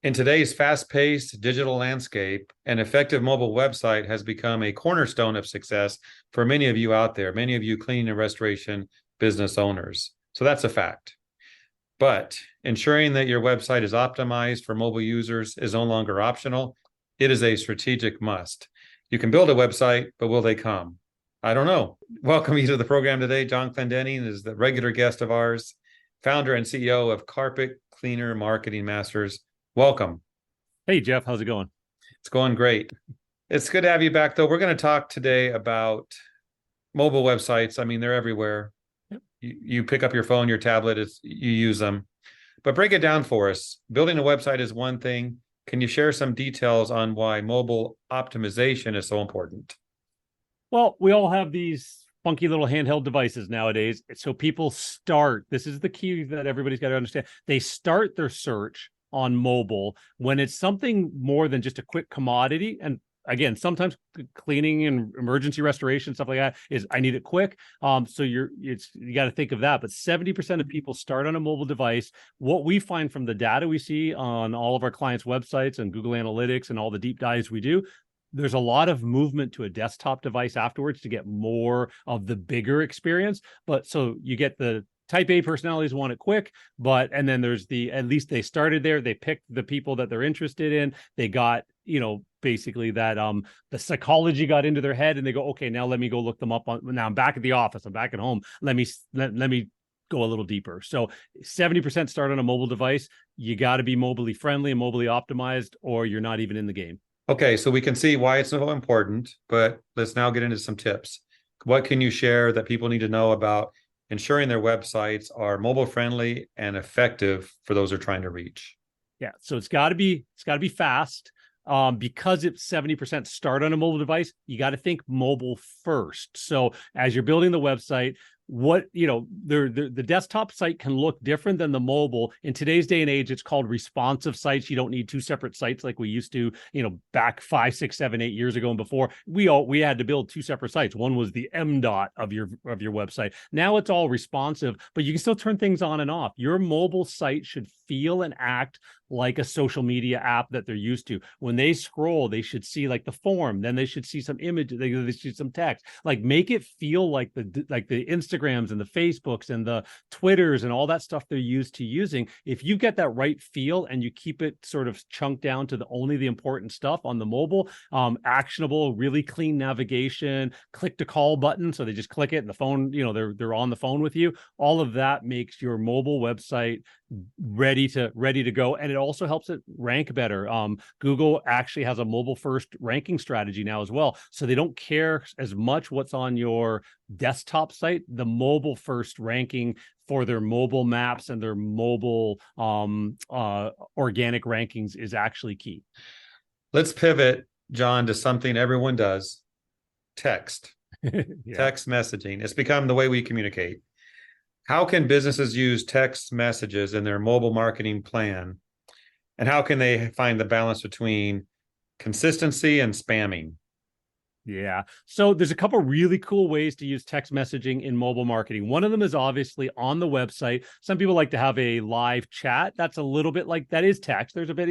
In today's fast-paced digital landscape, an effective mobile website has become a cornerstone of success for many of you out there, many of you cleaning and restoration business owners. So that's a fact. But ensuring that your website is optimized for mobile users is no longer optional. It is a strategic must. You can build a website, but will they come? I don't know. Welcome you to the program today. John Clendenning is the regular guest of ours, founder and CEO of Carpet Cleaner Marketing Masters. Welcome. Hey, Jeff, how's it going? It's going great. It's good to have you back, though. We're going to talk today about mobile websites. I mean, they're everywhere. Yep. You pick up your phone, your tablet, you use them. But break it down for us. Building a website is one thing. Can you share some details on why mobile optimization is so important? Well, we all have these funky little handheld devices nowadays. So people start, this is the key that everybody's got to understand. They start their search on mobile when it's something more than just a quick commodity. And again, sometimes cleaning and emergency restoration, stuff like that, is I need it quick. So you got to think of that. But 70% of people start on a mobile device. What we find from the data we see on all of our clients' websites and Google Analytics and all the deep dives we do, there's a lot of movement to a desktop device afterwards to get more of the bigger experience. But so you get the type A personalities want it quick, and then there's at least they started there. They picked the people that they're interested in. They got, basically that the psychology got into their head and they go, okay, now let me go look them up now I'm back at the office. I'm back at home. Let me go a little deeper. So 70% start on a mobile device. You got to be mobily friendly and mobily optimized, or you're not even in the game. Okay, so we can see why it's so important, but let's now get into some tips. What can you share that people need to know about ensuring their websites are mobile friendly and effective for those they're trying to reach? Yeah, so it's got to be fast. Because it's 70% start on a mobile device, you got to think mobile first. So as you're building the website, the desktop site can look different than the mobile. In today's day and age, it's called responsive sites. You don't need two separate sites like we used to, back 5, 6, 7, 8 years ago and before. We had to build two separate sites. One was the M.dot of your website. Now it's all responsive, but you can still turn things on and off. Your mobile site should feel and act like a social media app that they're used to. When they scroll, they should see like the form, then they should see some images, they should see some text. Like make it feel like the Instagrams and the Facebooks and the Twitters and all that stuff they're used to using. If you get that right feel and you keep it sort of chunked down to only the important stuff on the mobile, actionable, really clean navigation, click to call button, so they just click it and the phone, they're on the phone with you. All of that makes your mobile website ready to go, and it also helps it rank better. Google actually has a mobile first ranking strategy now as well, so they don't care as much what's on your desktop site. The mobile first ranking for their mobile maps and their mobile organic rankings is actually key. Let's pivot, John, to something everyone does: text. Yeah. Text messaging. It's become the way we communicate. How can businesses use text messages in their mobile marketing plan? And how can they find the balance between consistency and spamming? Yeah. So there's a couple really cool ways to use text messaging in mobile marketing. One of them is obviously on the website. Some people like to have a live chat. That's a little bit like that is text. There's a bit,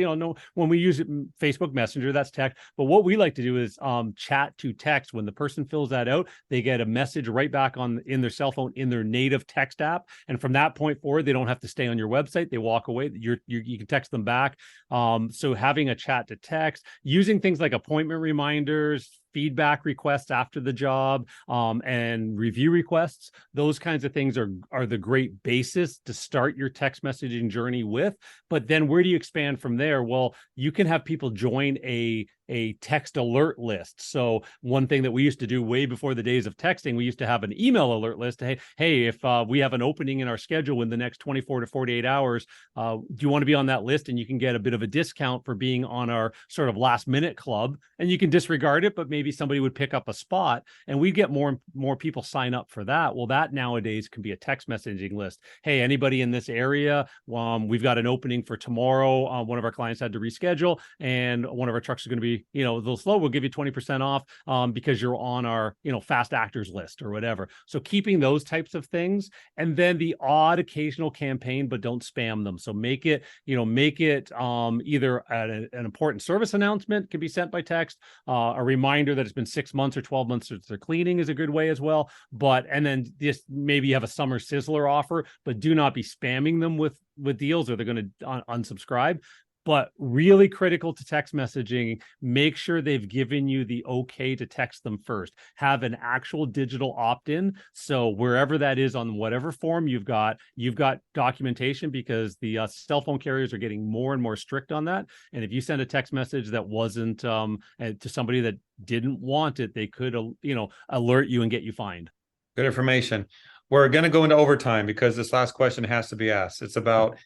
when we use it in Facebook Messenger, that's text. But what we like to do is chat to text. When the person fills that out, they get a message right back in their cell phone in their native text app. And from that point forward, they don't have to stay on your website. They walk away. You can text them back. So having a chat to text, using things like appointment reminders, feedback requests after the job, and review requests. Those kinds of things are the great basis to start your text messaging journey with. But then where do you expand from there? Well, you can have people join a text alert list. So one thing that we used to do way before the days of texting, we used to have an email alert list. Hey, if we have an opening in our schedule in the next 24 to 48 hours, do you want to be on that list? And you can get a bit of a discount for being on our sort of last minute club, and you can disregard it, but maybe somebody would pick up a spot and we'd get more people sign up for that. Well, that nowadays can be a text messaging list. Hey, anybody in this area, we've got an opening for tomorrow. One of our clients had to reschedule, and one of our trucks is going to be be, a little slow, we'll give you 20% off because you're on our, fast actors list or whatever. So keeping those types of things, and then the odd occasional campaign, but don't spam them. So make it either an important service announcement can be sent by text, a reminder that it's been 6 months or 12 months since they're cleaning is a good way as well. And then just maybe you have a summer sizzler offer, but do not be spamming them with deals or they're going to unsubscribe. But really critical to text messaging, make sure they've given you the okay to text them first. Have an actual digital opt-in. So wherever that is on whatever form you've got documentation, because the cell phone carriers are getting more and more strict on that. And if you send a text message that wasn't to somebody that didn't want it, they could, alert you and get you fined. Good information. We're going to go into overtime because this last question has to be asked. It's about,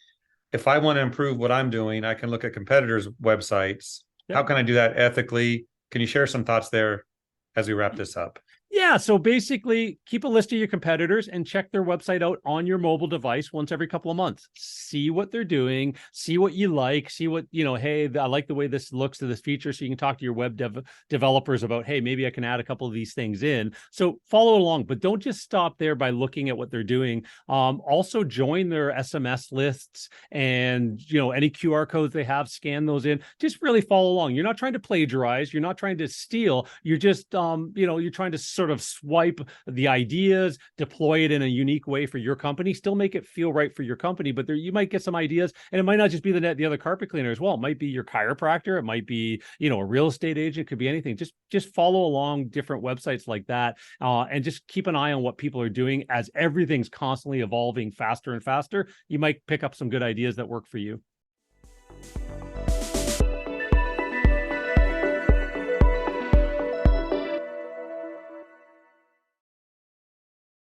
if I want to improve what I'm doing, I can look at competitors' websites. Yep. How can I do that ethically? Can you share some thoughts there as we wrap this up? Yeah, so basically keep a list of your competitors and check their website out on your mobile device once every couple of months. See what they're doing, see what you like, see what, hey, I like the way this looks to this feature. So you can talk to your web developers about, hey, maybe I can add a couple of these things in. So follow along, but don't just stop there by looking at what they're doing. Also join their SMS lists and, any QR codes they have, scan those in. Just really follow along. You're not trying to plagiarize. You're not trying to steal. You're just, you're trying to sort of swipe the ideas, deploy it in a unique way for your company, still make it feel right for your company. But you might get some ideas, and it might not just be the other carpet cleaner as well. It might be your chiropractor. It might be, a real estate agent. It could be anything. Just follow along different websites like that, and just keep an eye on what people are doing. As everything's constantly evolving faster and faster, you might pick up some good ideas that work for you.